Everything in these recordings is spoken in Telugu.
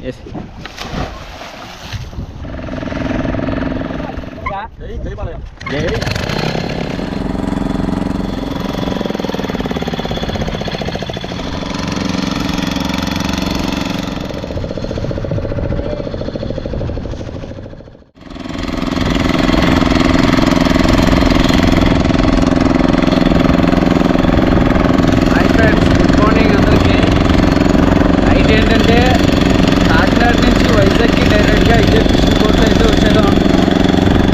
ఎస్ జై ఏంటంటే కాకినాడ నుంచి వైజాగ్కి డైరెక్ట్గా ఇదే ఫిషింగ్ బోట్ అయితే వచ్చేదాం.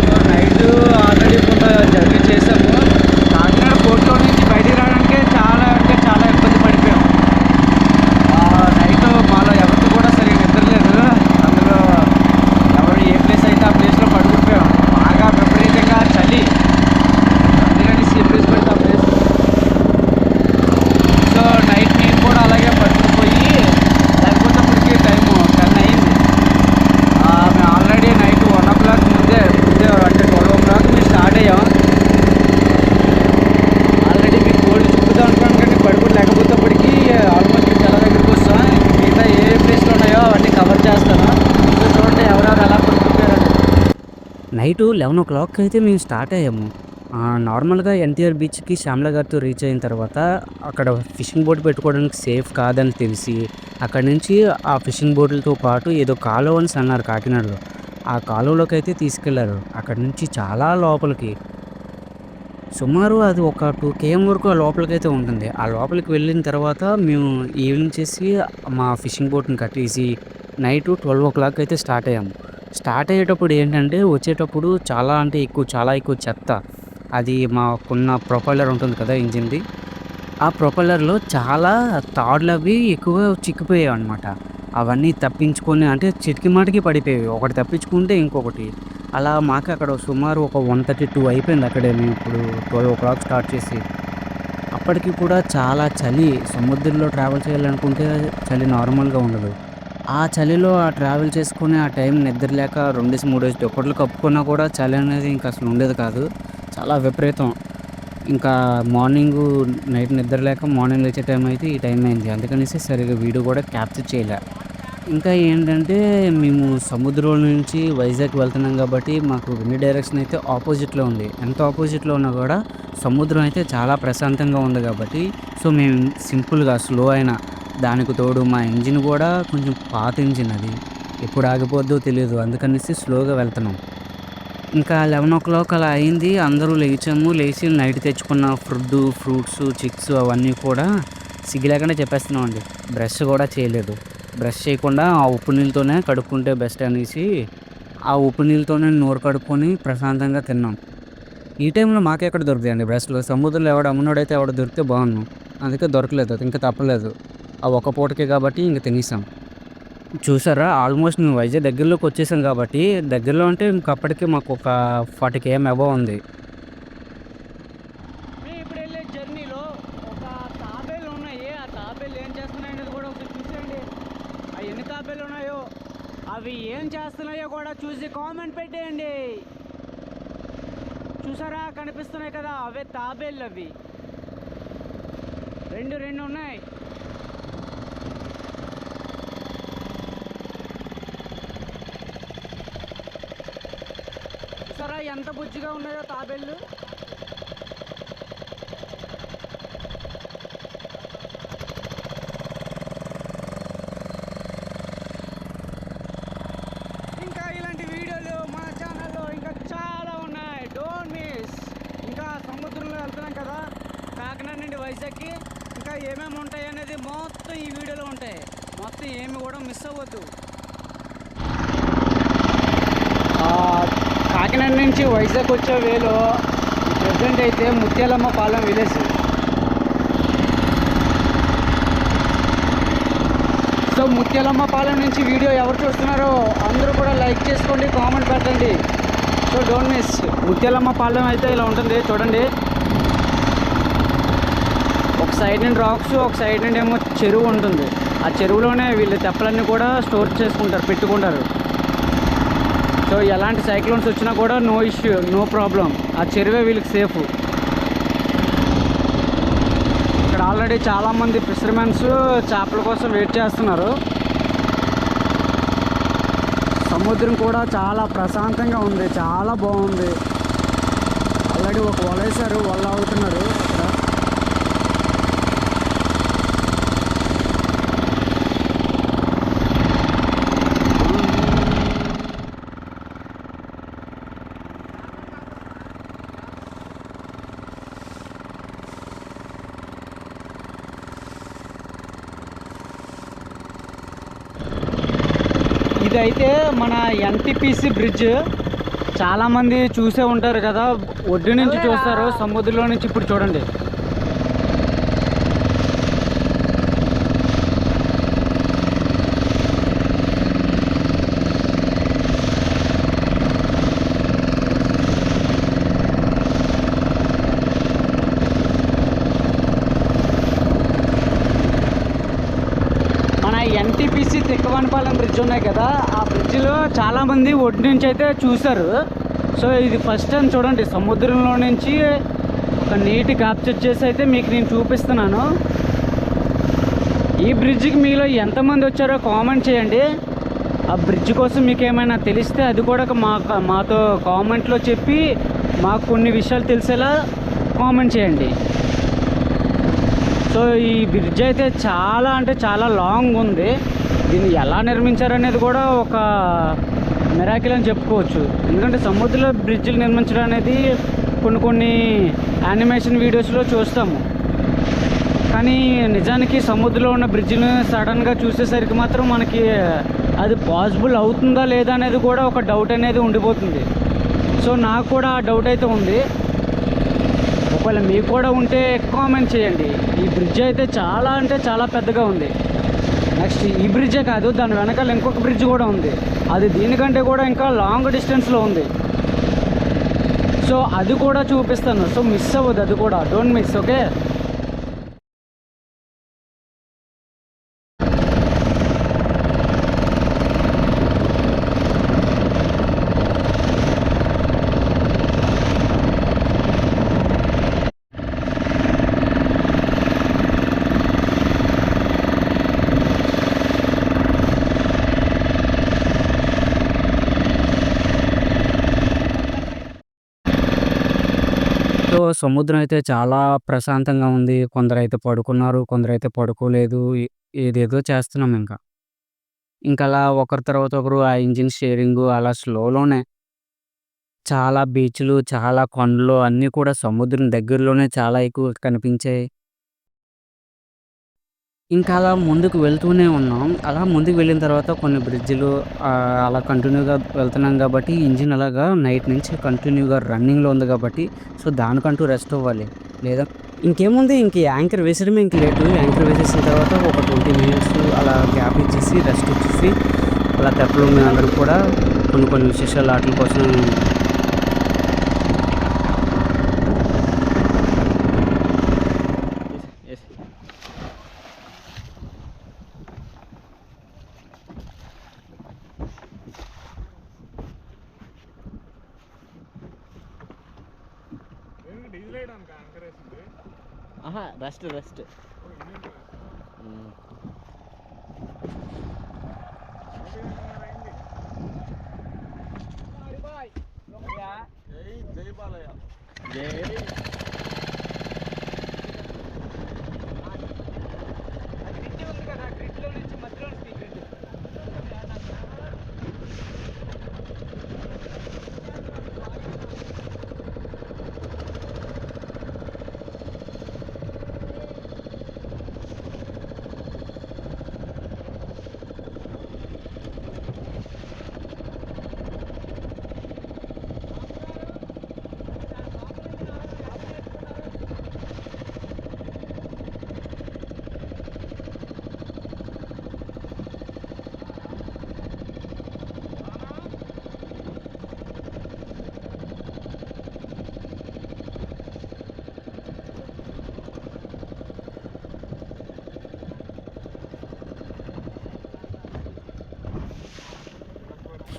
సో నైట్ ఆల్రెడీ కొంత జర్నీ చేసాము. కాకినాడ పోర్ట్లో నుంచి బయటికి రావడానికి చాలా అంటే చాలా ఇబ్బంది పడిపోయాం. నైట్ మాలో ఎవరికి కూడా సరిగ్గా నిద్రలేదు. అందులో ఎవరు ఏ ప్లేస్ అయితే ఆ ప్లేస్లో పడుకుపోయాం. బాగా విపరీతంగా చలి, అందుకని సీ ప్లేస్ పెడితే ఆ ప్లేస్. సో నైట్ నేను కూడా అలాగే పడుకుపోయి టైము 10 అయింది. మేము ఆల్రెడీ నైట్ 1 o'clock ముందే అంటే 12 o'clock మేము స్టార్ట్ అయ్యాం. ఆల్రెడీ మీకు గోల్డ్ చూపుతూ ఉంటాను కానీ పడుకుని లేకపోతేప్పటికీ ఆల్మోస్ట్ చాలా దగ్గరికి వస్తాం. మిగతా ఏ ప్లేస్లో ఉన్నాయో అవన్నీ కవర్ చేస్తాను. సో చూడండి ఎవరెవరు ఎలా పడుకుంటారండి. నైటు 11 o'clock అయితే మేము స్టార్ట్ అయ్యాము. నార్మల్గా ఎన్టీఆర్ బీచ్కి శ్యామల గారితో రీచ్ అయిన తర్వాత అక్కడ ఫిషింగ్ బోట్ పెట్టుకోవడానికి సేఫ్ కాదని తెలిసి అక్కడి నుంచి ఆ ఫిషింగ్ బోట్లతో పాటు ఏదో కాలువ అని అన్నారు కాకినాడలో. ఆ కాలువలోకి అయితే తీసుకెళ్లారు. అక్కడి నుంచి చాలా లోపలికి, సుమారు అది ఒక 2 km వరకు ఆ లోపలికి అయితే ఉంటుంది. ఆ లోపలికి వెళ్ళిన తర్వాత మేము ఈవినింగ్ చేసి మా ఫిషింగ్ బోట్ని కట్టేసి నైటు 12 o'clock అయితే స్టార్ట్ అయ్యాము. స్టార్ట్ అయ్యేటప్పుడు ఏంటంటే వచ్చేటప్పుడు చాలా ఎక్కువ చెత్త. అది మాకున్న ప్రొపైలర్ ఉంటుంది కదా ఇంజిన్ది, ఆ ప్రొపైలర్లో చాలా తాడులు అవి ఎక్కువ చిక్కిపోయాయి అనమాట. అవన్నీ తప్పించుకొని అంటే చిటికి మాటికి పడిపోయాయి. ఒకటి తప్పించుకుంటే ఇంకొకటి అలా మాకు అక్కడ సుమారు ఒక 1:32 అయిపోయింది. అక్కడే మేము ఇప్పుడు 12 o'clock స్టార్ట్ చేసి అప్పటికి కూడా చాలా చలి. సముద్రంలో ట్రావెల్ చేయాలనుకుంటే చలి నార్మల్గా ఉండదు. ఆ చలిలో ఆ ట్రావెల్ చేసుకుని ఆ టైం నిద్ర లేక 2-3 దుప్పట్లు కప్పుకున్నా కూడా చలి అనేది ఇంకా అసలు ఉండేది కాదు. చాలా విపరీతం. ఇంకా నైట్ నిద్ర లేక మార్నింగ్ లేచే టైం అయితే ఈ టైం అయింది. అందుకనేసి సరిగ్గా వీడియో కూడా క్యాప్చర్ చేయలే. ఇంకా ఏంటంటే మేము సముద్రం నుంచి వైజాగ్ వెళ్తున్నాం కాబట్టి మాకు విండ్ డైరెక్షన్ అయితే ఆపోజిట్లో ఉంది. ఎంత ఆపోజిట్లో ఉన్నా కూడా సముద్రం అయితే చాలా ప్రశాంతంగా ఉంది కాబట్టి సో మేము సింపుల్గా స్లో అయినా, దానికి తోడు మా ఇంజిన్ కూడా కొంచెం పాత ఇంజిన్, అది ఎప్పుడు ఆగిపోద్దో తెలియదు. అందుకనేసి స్లోగా వెళ్తున్నాం. ఇంకా 11 o'clock అలా అయింది. అందరూ లేచి నైట్ తెచ్చుకున్న ఫ్రూట్స్, చిక్స్ అవన్నీ కూడా సిగ్గు లేకుండా చెప్పేస్తున్నామండి. బ్రష్ కూడా చేయలేదు. బ్రష్ చేయకుండా ఆ ఉప్పు నీళ్ళతోనే కడుక్కుంటే బెస్ట్ అనేసి ఆ ఉప్పు నీళ్ళతోనే నోరు కడుక్కొని ప్రశాంతంగా తిన్నాం. ఈ టైంలో మాకెక్కడ దొరుకుతాయండి బ్రష్లు? సముద్రంలో అమ్మునోడైతే దొరికితే బాగున్నాం. అందుకే దొరకలేదు. అది ఇంకా తప్పలేదు. ఆ ఒక్క పూటకే కాబట్టి ఇంక తినేసాం. చూసారా, ఆల్మోస్ట్ మేము వైజాగ్ దగ్గరలోకి వచ్చేసాం కాబట్టి, దగ్గరలో అంటే ఇంకప్పటికి మాకు ఒక 40 km అబవ్ ఉంది. మేము ఇప్పుడు వెళ్ళే జర్నీలో ఒక తాబేలు ఉన్నాయి. ఆ తాబేలు ఏం చేస్తున్నాయి అనేది కూడా ఒకటి చూసేయండి. అవి ఎన్ని తాబేలు ఉన్నాయో అవి ఏం చేస్తున్నాయో కూడా చూసి కామెంట్ పెట్టేయండి. చూసారా, కనిపిస్తున్నాయి కదా, అవే తాబేళ్ళు. అవి రెండు ఉన్నాయి. చూసారా ఎంత బుజ్జిగా ఉన్నాయో తాబేళ్ళు. ఇంకా ఇలాంటి వీడియోలు మా ఛానల్లో ఇంకా చాలా ఉన్నాయి, డోంట్ మిస్. ఇంకా సముద్రంలో వెళ్తున్నాం కదా కాకినాడ నుండి వైజాగ్కి, ఇంకా ఏమేమి ఉంటాయి అనేది మొత్తం ఈ వీడియోలో ఉంటాయి. మొత్తం ఏమి కూడా మిస్ అవ్వద్దు. కాకినాడ నుంచి వైజాగ్ వచ్చే వేలో ప్రజెంట్ అయితే ముత్యాలమ్మ పాలెం విలేజ్. సో ముత్యాలమ్మ పాలెం నుంచి వీడియో ఎవరు చూస్తున్నారో అందరూ కూడా లైక్ చేసుకోండి, కామెంట్ పెట్టండి. So don't miss. Muthyalamma Palem అయితే ఇలా ఉంటుంది చూడండి. ఒక సైడ్ నుండి రాక్స్, ఒక సైడ్ నుండి ఏమో చెరువు ఉంటుంది. ఆ చెరువులోనే వీళ్ళు తెప్పలన్నీ కూడా స్టోర్ చేసుకుంటారు, పెట్టుకుంటారు. సో ఎలాంటి సైక్లోన్స్ వచ్చినా కూడా నో ఇష్యూ, నో ప్రాబ్లం. ఆ చెరువే వీళ్ళకి సేఫ్. ఇక్కడ ఆల్రెడీ చాలామంది ఫిషర్మెన్స్ చేపల కోసం వెయిట్ చేస్తున్నారు. సముద్రం కూడా చాలా ప్రశాంతంగా ఉంది, చాలా బాగుంది. ఆల్రెడీ ఒక వలేసారు, వల అవుతున్నారు అక్కడ. ఇదైతే మన ఎన్టీపీసీ బ్రిడ్జ్. చాలామంది చూసే ఉంటారు కదా, ఒడ్డు నుంచి చూస్తారు, సముద్రంలో నుంచి ఇప్పుడు చూడండి. ఎన్టీపీసీ తిక్కవనపాలెం బ్రిడ్జ్ ఉన్నాయి కదా, ఆ బ్రిడ్జ్లో చాలామంది ఒడ్డు నుంచి అయితే చూశారు. సో ఇది ఫస్ట్ టైం చూడండి, సముద్రంలో నుంచి ఒక నీటి క్యాప్చర్ చేసి అయితే మీకు నేను చూపిస్తున్నాను. ఈ బ్రిడ్జ్కి మీలో ఎంతమంది వచ్చారో కామెంట్ చేయండి. ఆ బ్రిడ్జ్ కోసం మీకు ఏమైనా తెలిస్తే అది కూడా మాతో కామెంట్లో చెప్పి మాకు కొన్ని విషయాలు తెలిసేలా కామెంట్ చేయండి. సో ఈ బ్రిడ్జ్ అయితే చాలా అంటే చాలా లాంగ్ ఉంది. దీన్ని ఎలా నిర్మించారనేది కూడా ఒక మిరాకిల్ అని చెప్పుకోవచ్చు. ఎందుకంటే సముద్రంలో బ్రిడ్జ్లు నిర్మించడం అనేది కొన్ని యానిమేషన్ వీడియోస్లో చూస్తాము, కానీ నిజానికి సముద్రంలో ఉన్న బ్రిడ్జ్ని సడన్గా చూసేసరికి మాత్రం మనకి అది పాసిబుల్ అవుతుందా లేదా అనేది కూడా ఒక డౌట్ అనేది ఉండిపోతుంది. సో నాకు కూడా ఆ డౌట్ అయితే ఉంది. ఒకవేళ మీకు కూడా ఉంటే కామెంట్ చేయండి. ఈ బ్రిడ్జ్ అయితే చాలా అంటే చాలా పెద్దగా ఉంది. నెక్స్ట్ ఈ బ్రిడ్జే కాదు, దాని వెనకాల ఇంకొక బ్రిడ్జ్ కూడా ఉంది. అది దీనికంటే కూడా ఇంకా లాంగ్ డిస్టెన్స్లో ఉంది. సో అది కూడా చూపిస్తాను. సో మిస్ అవ్వదు, అది కూడా డోంట్ మిస్. ఓకే, సో సముద్రం అయితే చాలా ప్రశాంతంగా ఉంది. కొందరైతే పడుకున్నారు, కొందరైతే పడుకోలేదు. ఏదేదో చేస్తున్నాం ఇంకా. ఇంకలా ఒకరి తర్వాత ఒకరు ఆ ఇంజిన్ షేరింగు అలా స్లోలోనే చాలా బీచ్‌లు, చాలా కొండలు అన్నీ కూడా సముద్రం దగ్గరలోనే చాలా ఎక్కువ కనిపించాయి. ఇంకా అలా ముందుకు వెళ్తూనే ఉన్నాం. అలా ముందుకు వెళ్ళిన తర్వాత కొన్ని బ్రిడ్జిలు అలా కంటిన్యూగా వెళ్తున్నాం కాబట్టి ఇంజిన్ అలాగా నైట్ నుంచి కంటిన్యూగా రన్నింగ్‌లో ఉంది కాబట్టి సో దానికంటూ రెస్ట్ అవ్వాలి. లేదా ఇంకేముంది, ఇంక యాంకర్ వేసేయడమే ఇంక లేటు. యాంకర్ వేసేసిన తర్వాత ఒక 20 మినిట్స్ అలా గ్యాప్ ఇచ్చేసి రెస్ట్ ఇచ్చేసి అలా తెప్పలు మేమందరం కూడా కొన్ని విశేషాలు ఆటల కోసం రెస్ట్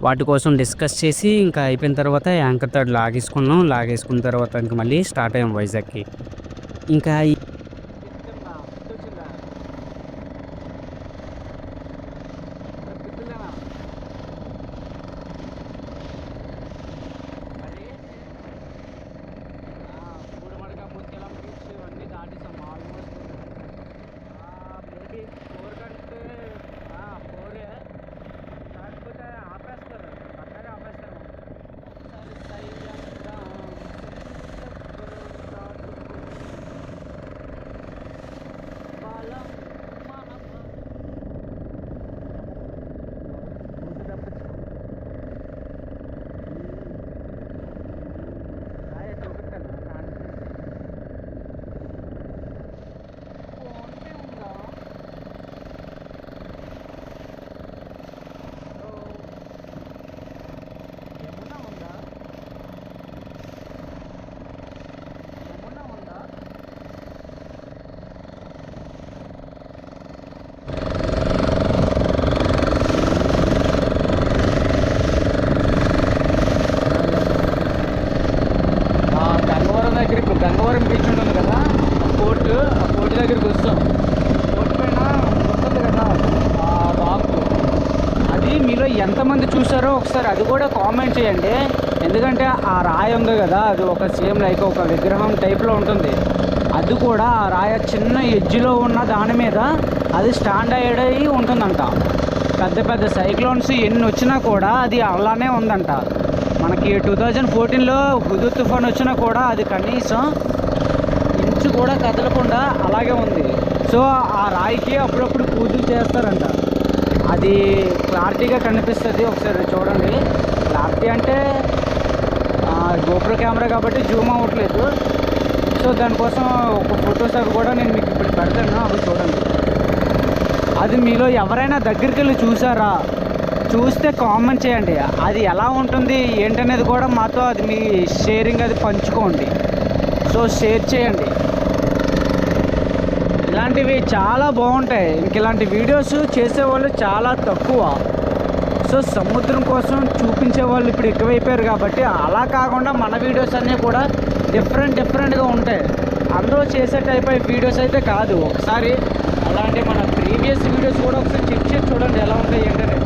వాటి కోసం డిస్కస్ చేసి ఇంకా అయిపోయిన తర్వాత యాంకర్ తాడు లాగేసుకున్నాం. లాగేసుకున్న తర్వాత ఇంక మళ్ళీ స్టార్ట్ అయ్యాం వైజాగ్‌కి. ఇంకా మీలో ఎంతమంది చూసారో ఒకసారి అది కూడా కామెంట్ చేయండి. ఎందుకంటే ఆ రాయి ఉంది కదా, అది ఒక సేమ్ లైక్ ఒక విగ్రహం టైప్లో ఉంటుంది. అది కూడా ఆ రాయి చిన్న ఎడ్జ్లో ఉన్న దాని మీద అది స్టాండ్ అయ్యి ఉంటుందంట. పెద్ద పెద్ద సైక్లోన్స్ ఎన్ని వచ్చినా కూడా అది అలానే ఉందంట. మనకి 2014లో హుదూద్ తుఫాన్ వచ్చినా కూడా అది కనీసం ఇంచు కూడా కదలకుండా అలాగే ఉంది. సో ఆ రాయికి అప్పుడప్పుడు పూజలు చేస్తారంట. అది క్లారిటీగా కనిపిస్తుంది, ఒకసారి చూడండి. క్లారిటీ అంటే గోప్రో కెమెరా కాబట్టి జూమ్ అవ్వట్లేదు. సో దానికోసం ఒక ఫొటోస్ అవి కూడా నేను మీకు ఇప్పుడు పెడతాను, అవి చూడండి. అది మీలో ఎవరైనా దగ్గరికి వెళ్ళి చూసారా, చూస్తే కామెంట్ చేయండి. అది ఎలా ఉంటుంది ఏంటనేది కూడా మాతో అది మీ షేరింగ్ అది పంచుకోండి. సో షేర్ చేయండి. ఇలాంటివి చాలా బాగుంటాయి. ఇంక ఇలాంటి వీడియోస్ చేసేవాళ్ళు చాలా తక్కువ. సో సముద్రం కోసం చూపించే వాళ్ళు ఇప్పుడు ఎక్కువైపోయారు కాబట్టి అలా కాకుండా మన వీడియోస్ అన్నీ కూడా డిఫరెంట్గా ఉంటాయి. అందరూ చేసే టైప్ ఆఫ్ వీడియోస్ అయితే కాదు. ఒకసారి అలాంటి మన ప్రీవియస్ వీడియోస్ కూడా ఒకసారి చెక్ చేసి చూడండి ఎలా ఉంటాయి ఏంటంటే.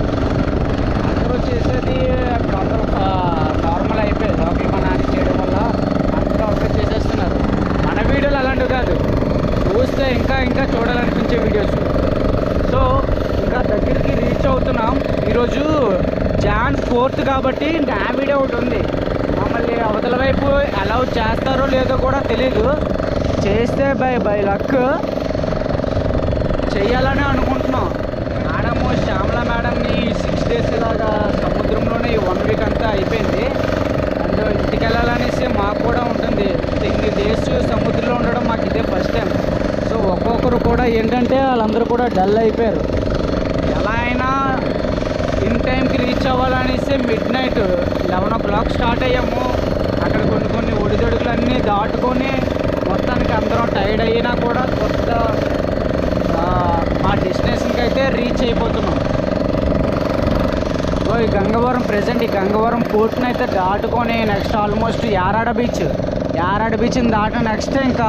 అందరూ చేసేది ఇప్పుడు అందరూ నార్మల్ అయిపోయింది. లోకల్ మన నాని చేయడం వల్ల అందరూ ఒకసారి చేసేస్తున్నారు. మన వీడియోలు అలాంటివి కాదు, చూస్తే ఇంకా చూడాలనిపించే వీడియోస్. సో ఇంకా దగ్గరికి రీచ్ అవుతున్నాం. ఈరోజు జాన్ 4th కాబట్టి నా వీడియో ఒకటి ఉంది. మమ్మల్ని అవతల వైపు అలౌ చేస్తారో లేదో కూడా తెలీదు. చేస్తే బై లక్ చెయ్యాలని అనుకుంటున్నాం. మేడము శ్యామల మేడంని 6 days ఇలాగా సముద్రంలోనే ఈ 1 week అంతా అయిపోయింది. అండ్ ఇంటికి వెళ్ళాలనేసి మాకు కూడా ఉంటుంది. ఇన్ని డేస్ సముద్రంలో ఉండడం మాకు ఇదే ఫస్ట్ టైం. సో ఒక్కొక్కరు కూడా ఏంటంటే వాళ్ళందరూ కూడా డల్ అయిపోయారు. ఎలా అయినా ఇన్ టైంకి రీచ్ అవ్వాలనేసి midnight 11 o'clock స్టార్ట్ అయ్యాము. అక్కడ కొన్ని ఒడిదొడుకులన్నీ దాటుకొని మొత్తానికి అందరం టైర్డ్ అయినా కూడా మా డెస్టినేషన్కి అయితే రీచ్ అయిపోతున్నాం. ఈ గంగవరం ప్రెజెంట్ ఈ గంగవరం పోర్ట్ని అయితే దాటుకొని నెక్స్ట్ ఆల్మోస్ట్ యారాడ బీచ్ని దాటిన నెక్స్ట్ ఇంకా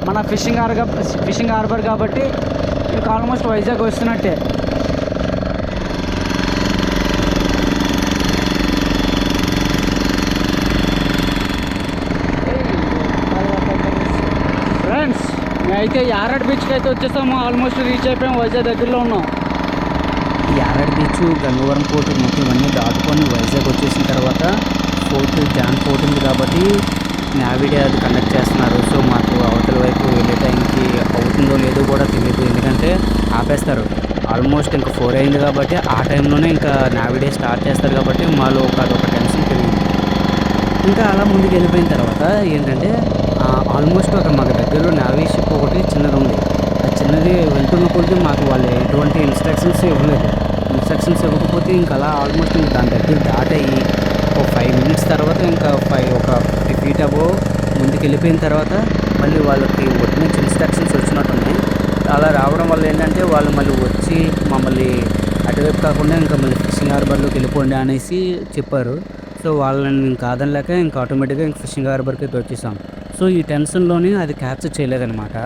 మన ఫిషింగ్ హార్బర్ కాబట్టి ఇంకా ఆల్మోస్ట్ వైజాగ్ వస్తున్నట్టే. ఫ్రెండ్స్ మేమైతే యారాడ బీచ్కి అయితే వచ్చేసాము. ఆల్మోస్ట్ రీచ్ అయిపోయాము, వైజాగ్ దగ్గరలో ఉన్నాం. యారాడ బీచ్, గంగవరం పోర్ట్ మొత్తం ఇవన్నీ దాటుకొని వైజాగ్ వచ్చేసిన తర్వాత జాన్ 4th ఉంది కాబట్టి నావిడే అది కండక్ట్ చేస్తున్నారు. సో మాకు అవతల వైపు వెళ్ళే టైంకి అవుతుందో లేదో కూడా తెలియదు, ఎందుకంటే ఆపేస్తారు. ఆల్మోస్ట్ ఇంకా 4 అయింది కాబట్టి ఆ టైంలోనే ఇంకా నావిడే స్టార్ట్ చేస్తారు కాబట్టి మాలో అదొక టెన్షన్ పెరిగింది. ఇంకా అలా ముందుకు వెళ్ళిపోయిన తర్వాత ఏంటంటే ఆల్మోస్ట్ అక్కడ మాకు దగ్గరలో నావీ షిప్ ఒకటి చిన్నది ఉంది. ఆ చిన్నది వెళ్తున్న కొద్ది మాకు వాళ్ళు ఎటువంటి ఇన్స్ట్రక్షన్స్ ఇవ్వలేదు. ఇన్స్ట్రక్షన్స్ ఇవ్వకపోతే ఇంకా అలా ఆల్మోస్ట్ ఇంకా దాని దగ్గర దాటయ్యి ఒక 5 minutes తర్వాత ఇంకా ఒక 50 feet అబో ముందుకు వెళ్ళిపోయిన తర్వాత మళ్ళీ వాళ్ళకి ఒట్టి నుంచి ఇన్స్ట్రక్షన్స్ వచ్చినట్టున్నాయి. అలా రావడం వల్ల ఏంటంటే వాళ్ళు మళ్ళీ వచ్చి మమ్మల్ని అటువైపు కాకుండా ఇంకా మళ్ళీ ఫిషింగ్ హార్బర్లోకి వెళ్ళిపోండి అనేసి చెప్పారు. సో వాళ్ళని కాదనలేక ఇంకా ఆటోమేటిక్గా ఇంకా ఫిషింగ్ హార్బర్కి వచ్చేసాం. సో ఈ టెన్షన్లోనే అది క్యాప్చర్ చేయలేదన్నమాట.